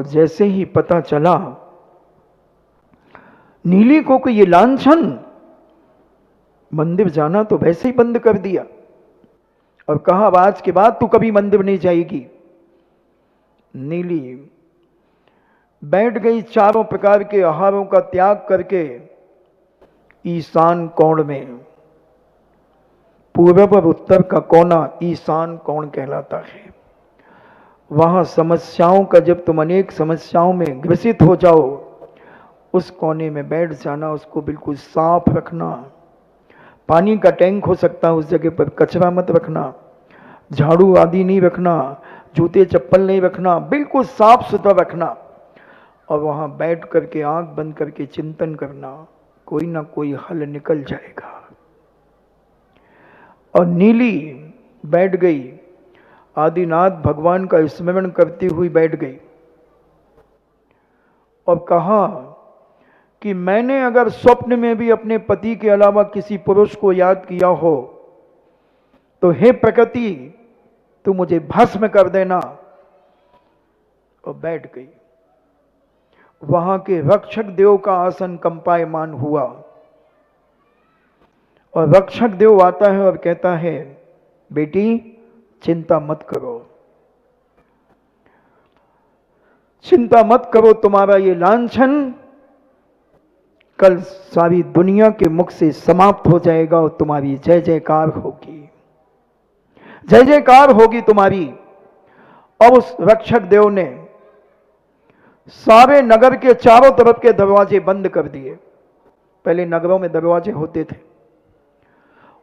जैसे ही पता चला नीली को कि ये लांछन, मंदिर जाना तो वैसे ही बंद कर दिया और कहा अब आज के बाद तू कभी मंदिर नहीं जाएगी। नीली बैठ गई चारों प्रकार के आहारों का त्याग करके ईशान कोण में। पूर्व और उत्तर का कोना ईशान कोण कहलाता है। वहां समस्याओं का, जब तुम अनेक समस्याओं में ग्रसित हो जाओ, उस कोने में बैठ जाना, उसको बिल्कुल साफ रखना। पानी का टैंक हो सकता है उस जगह पर, कचरा मत रखना, झाड़ू आदि नहीं रखना, जूते चप्पल नहीं रखना, बिल्कुल साफ सुथरा रखना। और वहां बैठ करके आंख बंद करके चिंतन करना, कोई ना कोई हल निकल जाएगा। और नीली बैठ गई, आदिनाथ भगवान का स्मरण करती हुई बैठ गई और कहा कि मैंने अगर स्वप्न में भी अपने पति के अलावा किसी पुरुष को याद किया हो तो हे प्रकृति तू मुझे भस्म कर देना। और बैठ गई। वहां के रक्षक देव का आसन कंपायमान हुआ और रक्षक देव आता है और कहता है बेटी चिंता मत करो, चिंता मत करो, तुम्हारा ये लांछन कल सारी दुनिया के मुख से समाप्त हो जाएगा और तुम्हारी जय जयकार होगी, जय जयकार होगी तुम्हारी। अब उस रक्षक देव ने सारे नगर के चारों तरफ के दरवाजे बंद कर दिए। पहले नगरों में दरवाजे होते थे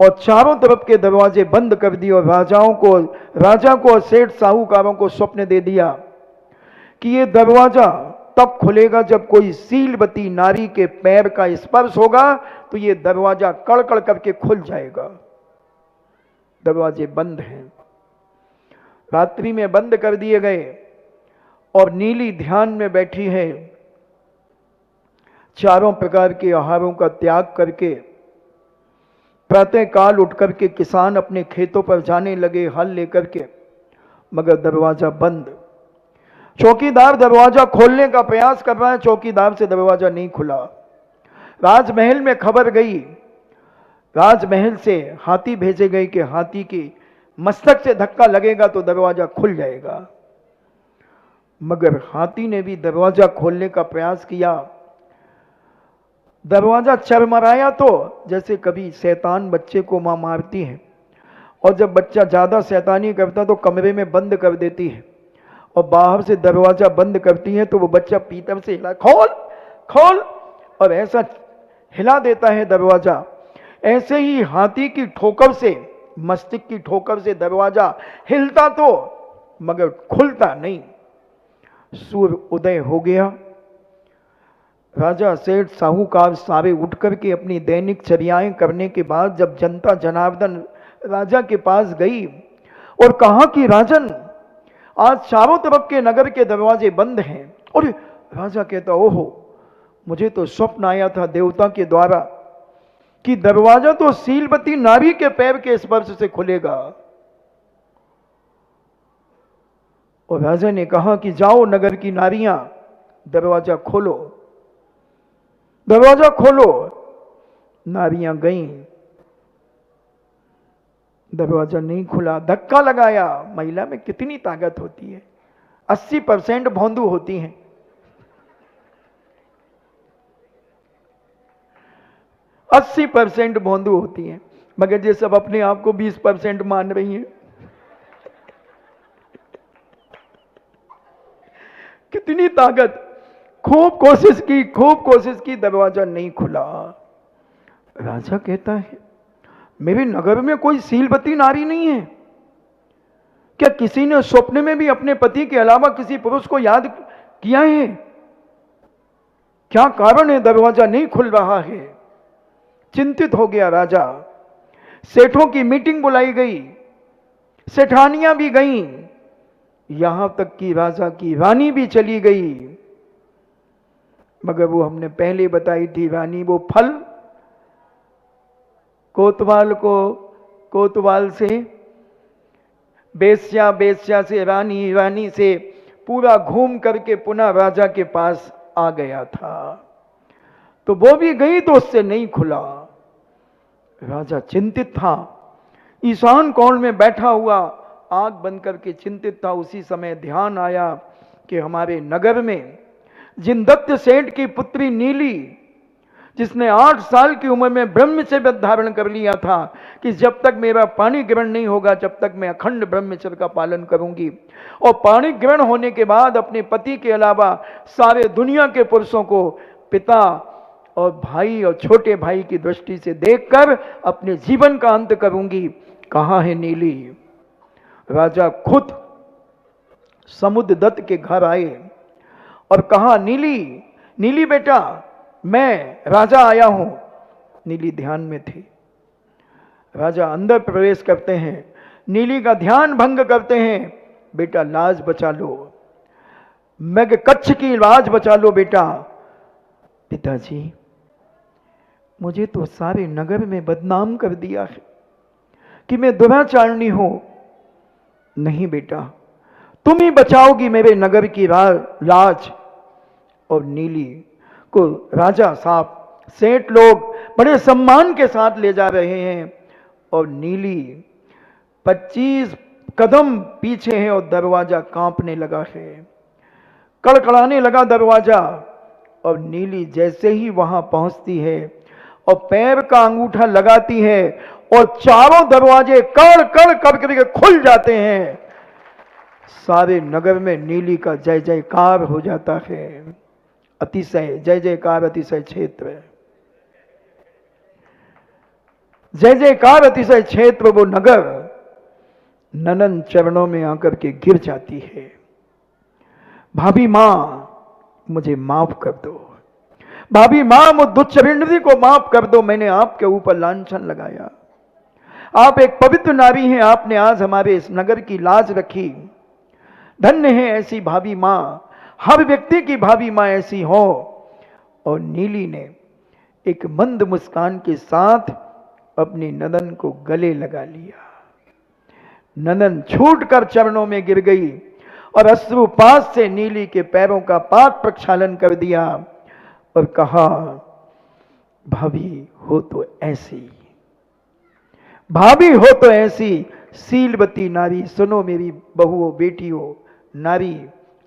और चारों तरफ के दरवाजे बंद कर दिए और राजा को और सेठ साहूकारों को स्वप्न दे दिया कि ये दरवाजा तब खुलेगा जब कोई सीलवती नारी के पैर का स्पर्श होगा तो ये दरवाजा कड़कड़ करके खुल जाएगा। दरवाजे बंद हैं, रात्रि में बंद कर दिए गए और नीली ध्यान में बैठी है। चारों प्रकार के आहारों का त्याग करके प्रातः काल उठ करके किसान अपने खेतों पर जाने लगे हल लेकर के, मगर दरवाजा बंद। चौकीदार दरवाजा खोलने का प्रयास कर रहा है, चौकीदार से दरवाजा नहीं खुला। राजमहल में खबर गई, राजमहल से हाथी भेजे गए कि हाथी की मस्तक से धक्का लगेगा तो दरवाजा खुल जाएगा। मगर हाथी ने भी दरवाजा खोलने का प्रयास किया, दरवाजा चरमराया तो जैसे कभी शैतान बच्चे को मां मारती है और जब बच्चा ज्यादा शैतानी करता तो कमरे में बंद कर देती है और बाहर से दरवाजा बंद करती है तो वो बच्चा पीतम से हिला खोल खोल और ऐसा हिला देता है दरवाजा। ऐसे ही हाथी की ठोकर से, मस्तिष्क की ठोकर से दरवाजा हिलता तो मगर खुलता नहीं। सूर्य उदय हो गया। राजा सेठ साहूकार सारे उठ करके अपनी दैनिक चर्याएं करने के बाद जब जनता जनार्दन राजा के पास गई और कहा कि राजन आज चारों तरफ के नगर के दरवाजे बंद हैं। और राजा कहता ओहो, मुझे तो स्वप्न आया था देवता के द्वारा कि दरवाजा तो सीलवती नारी के पैर के स्पर्श से खुलेगा। और राजा ने कहा कि जाओ नगर की नारियां दरवाजा खोलो, दरवाजा खोलो। नारियां गईं, दरवाजा नहीं खुला, धक्का लगाया। महिला में कितनी ताकत होती है, 80% भोंदू होती हैं। अस्सी 80% भोंदू होती हैं, मगर ये सब अपने आप को 20% मान रही हैं। कितनी ताकत, खूब कोशिश की, दरवाजा नहीं खुला। राजा कहता है मेरे नगर में कोई सीलवती नारी नहीं है क्या? किसी ने स्वप्न में भी अपने पति के अलावा किसी पुरुष को याद किया है? क्या कारण है दरवाजा नहीं खुल रहा है? चिंतित हो गया राजा। सेठों की मीटिंग बुलाई गई, सेठानियां भी गईं, यहां तक कि राजा की रानी भी चली गई। मगर वो हमने पहले बताई थी रानी, वो फल कोतवाल से बेस्या, बेस्या से रानी, रानी से पूरा घूम करके पुनः राजा के पास आ गया था। तो वो भी गई तो उससे नहीं खुला। राजा चिंतित था, ईशान कोण में बैठा हुआ आंख बंद करके चिंतित था। उसी समय ध्यान आया कि हमारे नगर में जिनदत्त सेठ की पुत्री नीली, जिसने 8 साल की उम्र में ब्रह्मचर्य धारण कर लिया था कि जब तक मेरा पाणी ग्रहण नहीं होगा जब तक मैं अखंड ब्रह्मचर्य का पालन करूंगी, और पाणी ग्रहण होने के बाद अपने पति के अलावा सारे दुनिया के पुरुषों को पिता और भाई और छोटे भाई की दृष्टि से देखकर अपने जीवन का अंत करूंगी। कहां है नीली? राजा खुद समुद्रदत्त के घर आए और कहा, नीली, नीली बेटा, मैं राजा आया हूं। नीली ध्यान में थी। राजा अंदर प्रवेश करते हैं, नीली का ध्यान भंग करते हैं। बेटा लाज बचा लो, मैं कच्छ की लाज बचा लो बेटा। पिताजी, मुझे तो सारे नगर में बदनाम कर दिया है कि मैं दुराचारणी हूं। नहीं बेटा, तुम ही बचाओगी मेरे नगर की लाज। और नीली को राजा साहब, सेठ लोग बड़े सम्मान के साथ ले जा रहे हैं और नीली 25 कदम पीछे है और दरवाजा कांपने लगा है, कड़कड़ाने लगा दरवाजा। और नीली जैसे ही वहां पहुंचती है और पैर का अंगूठा लगाती है और चारों दरवाजे कड़ कड़ कड़ करके खुल जाते हैं। सारे नगर में नीली का जय जयकार हो जाता है। अतिशय जय जयकार, अतिशय क्षेत्र, जय जयकार, अतिशय क्षेत्र। वो नगर ननन चरणों में आकर के गिर जाती है। भाभी मां, मुझे माफ कर दो, भाभी मां, मुझ दुच्चरिंद्री को माफ कर दो। मैंने आपके ऊपर लांछन लगाया। आप एक पवित्र नारी हैं, आपने आज हमारे इस नगर की लाज रखी। धन्य है ऐसी भाभी मां, हर व्यक्ति की भाभी मां ऐसी हो। और नीली ने एक मंद मुस्कान के साथ अपनी ननन को गले लगा लिया। ननन छूटकर चरणों में गिर गई और अश्रुपात से नीली के पैरों का पाद प्रक्षालन कर दिया और कहा, भाभी हो तो ऐसी, भाभी हो तो ऐसी सीलवती नारी। सुनो मेरी बहुओं, बेटियों, नारी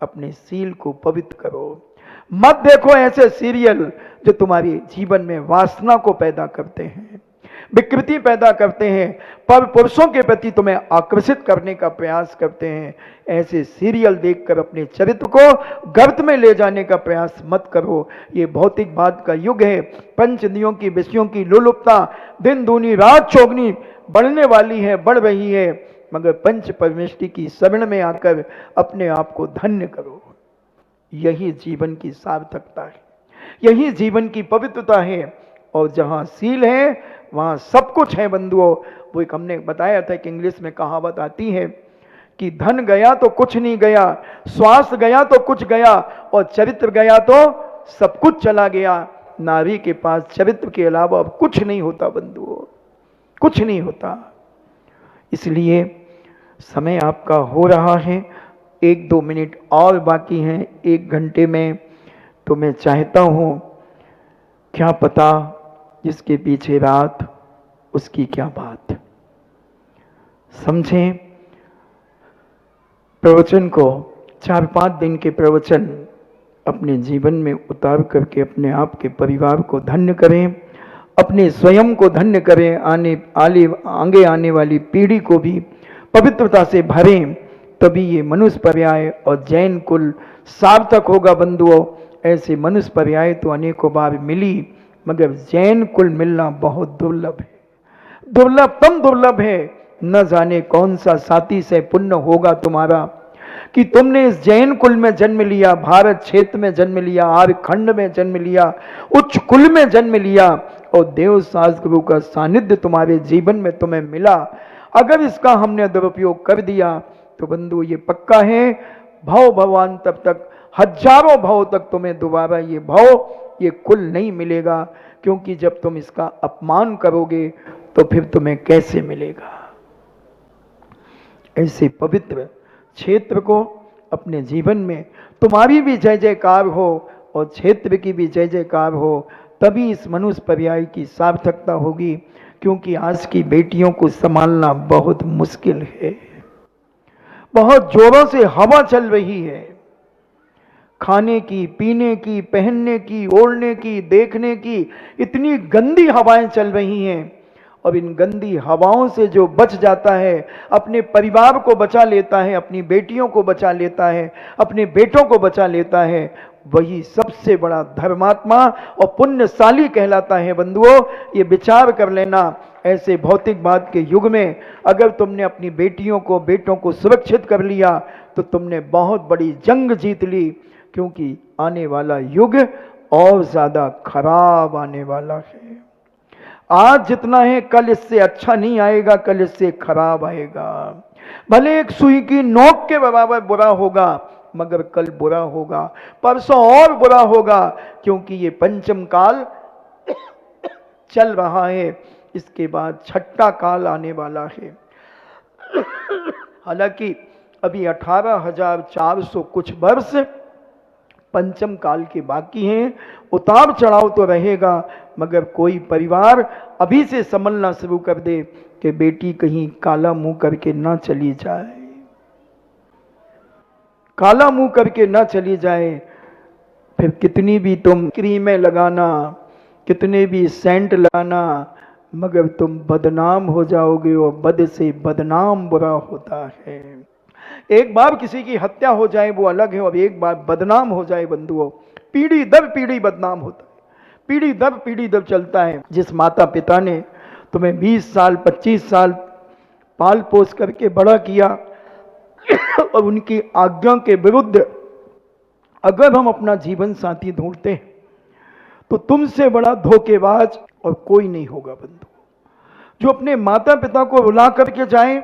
अपने सील को पवित्र करो। मत देखो ऐसे सीरियल जो तुम्हारे जीवन में वासना को पैदा करते हैं, विकृति पैदा करते हैं, पर पुरुषों के प्रति तुम्हें आकर्षित करने का प्रयास करते हैं। ऐसे सीरियल देखकर अपने चरित्र को गर्त में ले जाने का प्रयास मत करो। ये भौतिकवाद का युग है। पंच इंद्रियों की विषयों की लोलुपता दिन दूनी रात चौगनी बढ़ने वाली है, बढ़ रही है। मगर पंच परमेष्टि की शरण में आकर अपने आप को धन्य करो। यही जीवन की सार्थकता है, यही जीवन की पवित्रता है। और जहां सील है वहां सब कुछ है बंधुओं। वो एक हमने बताया था कि इंग्लिश में कहावत आती है कि धन गया तो कुछ नहीं गया, स्वास्थ्य गया तो कुछ गया, और चरित्र गया तो सब कुछ चला गया। नारी के पास चरित्र के अलावा अब कुछ नहीं होता बंधुओं, कुछ नहीं होता। इसलिए समय आपका हो रहा है, 1-2 मिनट और बाकी हैं 1 घंटे में। तो मैं चाहता हूं, क्या पता जिसके पीछे रात उसकी क्या बात। समझें प्रवचन को, 4-5 दिन के प्रवचन अपने जीवन में उतार करके अपने आप के परिवार को धन्य करें, अपने स्वयं को धन्य करें, आगे आने वाली पीढ़ी को भी पवित्रता से भरें। तभी ये मनुष्य पर्याय और जैन कुल सार्थक होगा बंधुओं। ऐसे मनुष्य पर्याय तो अनेकों बार मिली, मगर जैन कुल मिलना बहुत दुर्लभ है। दुर्लभतम दुर्लभ है। न जाने कौन सा साथी से पुण्य होगा तुम्हारा कि तुमने इस जैन कुल में जन्म लिया, भारत क्षेत्र में जन्म लिया, आर्य खंड में जन्म लिया, उच्च कुल में जन्म लिया, और देव शास्त्र का सानिध्य तुम्हारे जीवन में तुम्हें मिला। अगर इसका हमने दुरुपयोग कर दिया तो बंधु ये पक्का है, भव भगवान तब तक, हजारों भव तक तुम्हें दोबारा ये भव, ये कुल नहीं मिलेगा। क्योंकि जब तुम इसका अपमान करोगे तो फिर तुम्हें कैसे मिलेगा। ऐसे पवित्र क्षेत्र को अपने जीवन में तुम्हारी भी जय जयकार हो और क्षेत्र की भी जय जयकार हो, तभी इस मनुष्य पर्याय की सार्थकता होगी। क्योंकि आज की बेटियों को संभालना बहुत मुश्किल है। बहुत जोरों से हवा चल रही है, खाने की, पीने की, पहनने की, ओढ़ने की, देखने की, इतनी गंदी हवाएं चल रही हैं। और इन गंदी हवाओं से जो बच जाता है, अपने परिवार को बचा लेता है, अपनी बेटियों को बचा लेता है, अपने बेटों को बचा लेता है, वही सबसे बड़ा धर्मात्मा और पुण्यशाली कहलाता है। बंधुओं, ये विचार कर लेना, ऐसे भौतिकवाद के युग में अगर तुमने अपनी बेटियों को, बेटों को सुरक्षित कर लिया तो तुमने बहुत बड़ी जंग जीत ली। क्योंकि आने वाला युग और ज्यादा खराब आने वाला है। आज जितना है कल इससे अच्छा नहीं आएगा, कल इससे खराब आएगा। भले एक सुई की नोक के बराबर बुरा होगा, मगर कल बुरा होगा, परसों और बुरा होगा। क्योंकि ये पंचम काल चल रहा है, इसके बाद छठा काल आने वाला है। हालांकि अभी 18,400 कुछ वर्ष पंचम काल के बाकी हैं। उतार चढ़ाव तो रहेगा, मगर कोई परिवार अभी से समझना शुरू कर दे कि बेटी कहीं काला मुंह करके ना चली जाए, काला मुंह करके ना चली जाए। फिर कितनी भी तुम क्रीमें लगाना, कितने भी सेंट लगाना, मगर तुम बदनाम हो जाओगे और बद से बदनाम बुरा होता है। एक बार किसी की हत्या हो जाए वो अलग है, और एक बार बदनाम हो जाए बंधुओं, पीढ़ी दर पीढ़ी बदनाम होता है, पीढ़ी दर चलता है। जिस माता पिता ने तुम्हें 20 साल 25 साल पाल पोस करके बड़ा किया और उनकी आज्ञा के विरुद्ध अगर हम अपना जीवन साथी ढूंढते हैं तो तुमसे बड़ा धोखेबाज और कोई नहीं होगा बंधु। जो अपने माता पिता को रुला करके जाए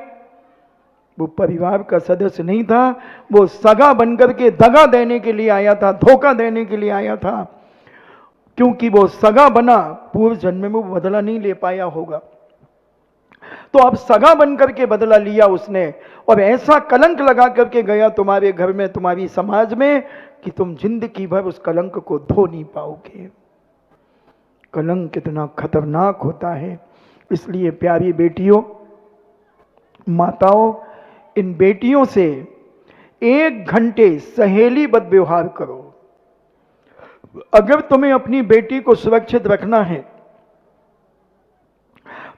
वो परिवार का सदस्य नहीं था, वो सगा बनकर के दगा देने के लिए आया था, धोखा देने के लिए आया था। क्योंकि वो सगा बना, पूर्व जन्म में वो बदला नहीं ले पाया होगा, तो अब सगा बन करके बदला लिया उसने, और ऐसा कलंक लगा करके गया तुम्हारे घर में, तुम्हारी समाज में, कि तुम जिंदगी भर उस कलंक को धो नहीं पाओगे। कलंक कितना खतरनाक होता है। इसलिए प्यारी बेटियों, माताओं, इन बेटियों से 1 घंटे सहेली बद व्यवहार करो। अगर तुम्हें अपनी बेटी को सुरक्षित रखना है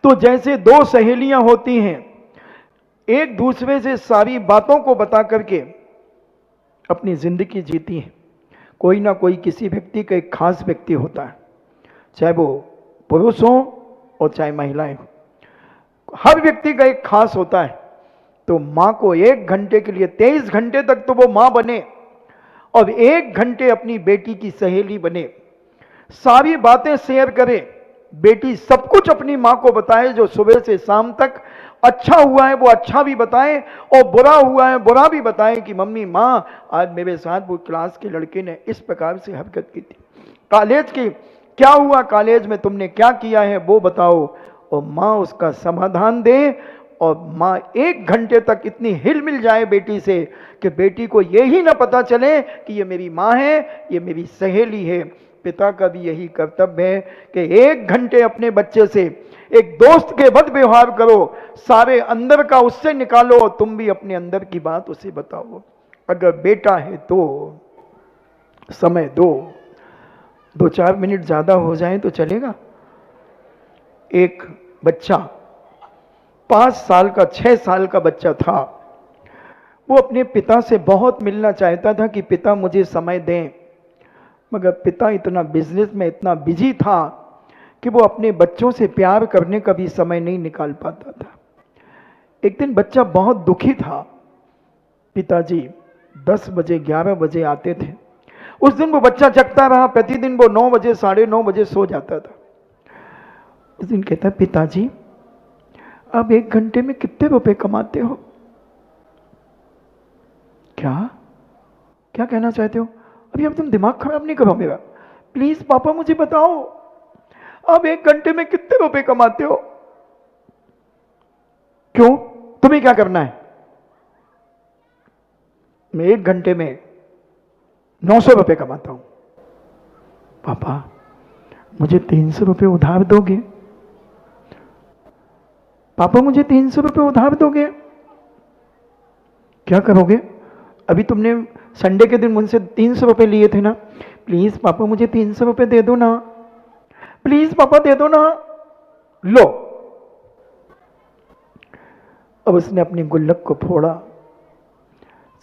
तो जैसे 2 सहेलियां होती हैं, एक दूसरे से सारी बातों को बता करके अपनी जिंदगी जीती हैं। कोई ना कोई किसी व्यक्ति का एक खास व्यक्ति होता है, चाहे वो पुरुष हो और चाहे महिलाएं हो, हर व्यक्ति का एक खास होता है। तो मां को 1 घंटे के लिए, 23 घंटे तक तो वो मां बने और 1 घंटे अपनी बेटी की सहेली बने, सारी बातें शेयर करे। बेटी सब कुछ अपनी मां को बताए, जो सुबह से शाम तक अच्छा हुआ है वो अच्छा भी बताए और बुरा हुआ है बुरा भी बताए, कि मम्मी, मां, आज मेरे साथ वो क्लास के लड़के ने इस प्रकार से हरकत की थी, कॉलेज की क्या हुआ, कॉलेज में तुमने क्या किया है वो बताओ, और मां उसका समाधान दे। और मां 1 घंटे तक इतनी हिल मिल जाए बेटी से कि बेटी को यही ना पता चले कि ये मेरी मां है, ये मेरी सहेली है। पिता का भी यही कर्तव्य है कि 1 घंटे अपने बच्चे से एक दोस्त के बद व्यवहार करो, सारे अंदर का उससे निकालो और तुम भी अपने अंदर की बात उसे बताओ। अगर बेटा है तो समय दो, 2-4 मिनट ज्यादा हो जाए तो चलेगा। एक बच्चा 5 साल का, 6 साल का बच्चा था, वो अपने पिता से बहुत मिलना चाहता था कि पिता मुझे समय दें, मगर पिता इतना बिजनेस में इतना बिजी था कि वो अपने बच्चों से प्यार करने का भी समय नहीं निकाल पाता था। एक दिन बच्चा बहुत दुखी था, पिताजी 10 बजे 11 बजे आते थे। उस दिन वो बच्चा जगता रहा, प्रतिदिन वो 9 बजे 9:30 बजे सो जाता था। उस दिन कहता, पिताजी आप 1 घंटे में कितने रुपए कमाते हो? क्या क्या कहना चाहते हो? अभी अब तुम दिमाग खराब नहीं करो मेरा, प्लीज पापा मुझे बताओ, आप 1 घंटे में कितने रुपए कमाते हो? क्यों, तुम्हें क्या करना है? मैं 1 घंटे में 900 रुपए कमाता हूं। पापा मुझे 300 रुपए उधार दोगे? पापा मुझे 300 रुपए उधार दोगे? क्या करोगे? अभी तुमने संडे के दिन मुझसे 300 रुपए लिए थे ना, प्लीज पापा मुझे 300 रुपए दे दो ना, प्लीज पापा दे दो ना। लो, अब उसने अपनी गुल्लक को फोड़ा,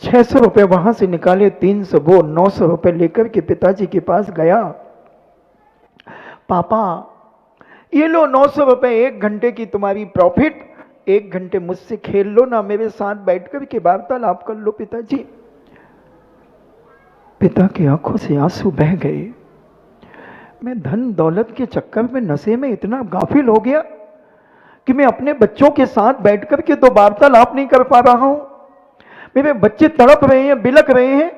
600 रुपए वहां से निकाले, 300 वो 900 रुपए लेकर के पिताजी के पास गया। पापा ये लो 900 रुपए, 1 घंटे की तुम्हारी प्रॉफिट, 1 घंटे मुझसे खेल लो ना, मेरे साथ बैठकर के वार्तालाप कर लो पिताजी। पिता की आंखों से आंसू बह गए। मैं धन दौलत के चक्कर में, नशे में इतना गाफिल हो गया कि मैं अपने बच्चों के साथ बैठकर के तो वार्तालाप नहीं कर पा रहा हूं। मेरे बच्चे तड़प रहे हैं, बिलक रहे हैं।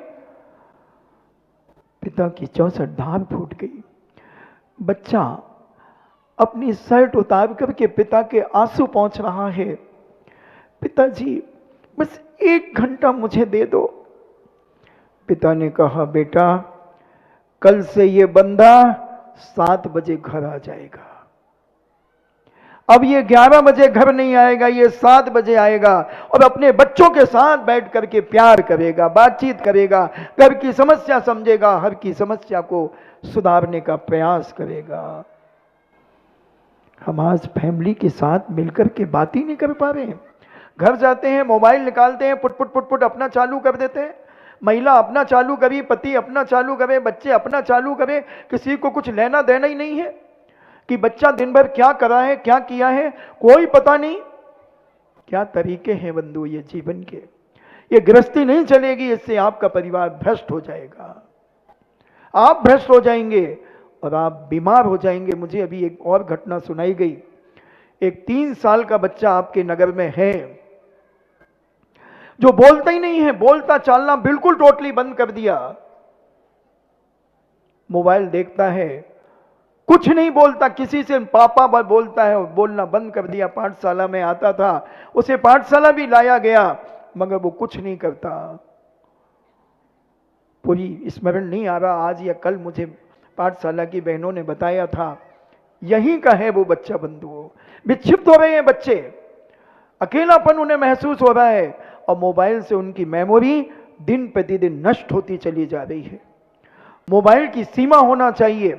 पिता की 64 धार फूट गई। बच्चा अपनी शर्ट उतार करके पिता के आंसू पहुंच रहा है। पिताजी बस 1 घंटा मुझे दे दो। पिता ने कहा, बेटा कल से ये बंदा 7 बजे घर आ जाएगा। अब ये 11 बजे घर नहीं आएगा, ये 7 बजे आएगा और अपने बच्चों के साथ बैठ करके प्यार करेगा, बातचीत करेगा, घर की समस्या समझेगा, हर की समस्या को सुधारने का प्रयास करेगा। हम आज फैमिली के साथ मिलकर के बात ही नहीं कर पा रहे हैं। घर जाते हैं, मोबाइल निकालते हैं, पुट पुट पुट पुट अपना चालू कर देते हैं। महिला अपना चालू करी, पति अपना चालू करे, बच्चे अपना चालू करे, किसी को कुछ लेना देना ही नहीं है कि बच्चा दिन भर क्या करा है, क्या किया है, कोई पता नहीं। क्या तरीके हैं बंधु ये जीवन के। ये गृहस्थी नहीं चलेगी, इससे आपका परिवार भ्रष्ट हो जाएगा, आप भ्रष्ट हो जाएंगे और आप बीमार हो जाएंगे। मुझे अभी एक और घटना सुनाई गई। एक 3 साल का बच्चा आपके नगर में है जो बोलता ही नहीं है, बोलता चालना बिल्कुल टोटली बंद कर दिया। मोबाइल देखता है, कुछ नहीं बोलता, किसी से पापा बोलता है, बोलना बंद कर दिया। पाठशाला में आता था, उसे पाठशाला भी लाया गया मगर वो कुछ नहीं करता। पूरी स्मरण नहीं आ रहा, आज या कल मुझे पाठशाला की बहनों ने बताया था, यहीं का है वो बच्चा बंधुओं। विक्षिप्त हो रहे हैं बच्चे, अकेलापन उन्हें महसूस हो रहा है और मोबाइल से उनकी मेमोरी दिन प्रतिदिन नष्ट होती चली जा रही है। मोबाइल की सीमा होना चाहिए,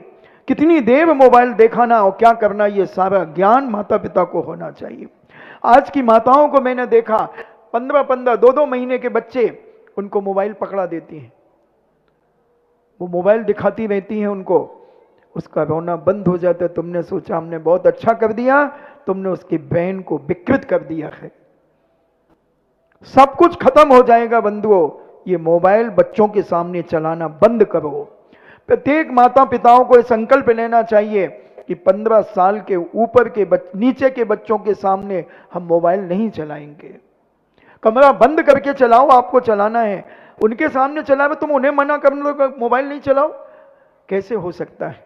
कितनी देर मोबाइल देखाना और क्या करना, ये सारा ज्ञान माता पिता को होना चाहिए। आज की माताओं को मैंने देखा, 15-15, 2-2 महीने के बच्चे, उनको मोबाइल पकड़ा देती हैं, वो मोबाइल दिखाती रहती हैं उनको, उसका रोना बंद हो जाता है। तुमने सोचा हमने बहुत अच्छा कर दिया, तुमने उसकी बहन को विकृत कर दिया है। सब कुछ खत्म हो जाएगा बंधुओं। ये मोबाइल बच्चों के सामने चलाना बंद करो। प्रत्येक माता पिताओं को यह संकल्प लेना चाहिए कि 15 साल के ऊपर के नीचे के बच्चों के सामने हम मोबाइल नहीं चलाएंगे। कमरा बंद करके चलाओ, आपको चलाना है। उनके सामने चला रहे तुम उन्हें मना कर लो मोबाइल नहीं चलाओ, कैसे हो सकता है।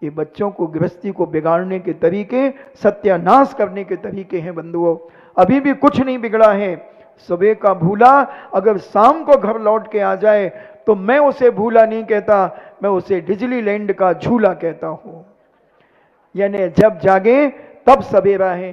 ये बच्चों को, गृहस्थी को बिगाड़ने के तरीके, सत्यानाश करने के तरीके हैं बंधुओं। अभी भी कुछ नहीं बिगड़ा है। सुबह का भूला अगर शाम को घर लौट के आ जाए तो मैं उसे भूला नहीं कहता, मैं उसे डिज्नीलैंड का झूला कहता हूं। यानी जब जागे तब सवेरा है।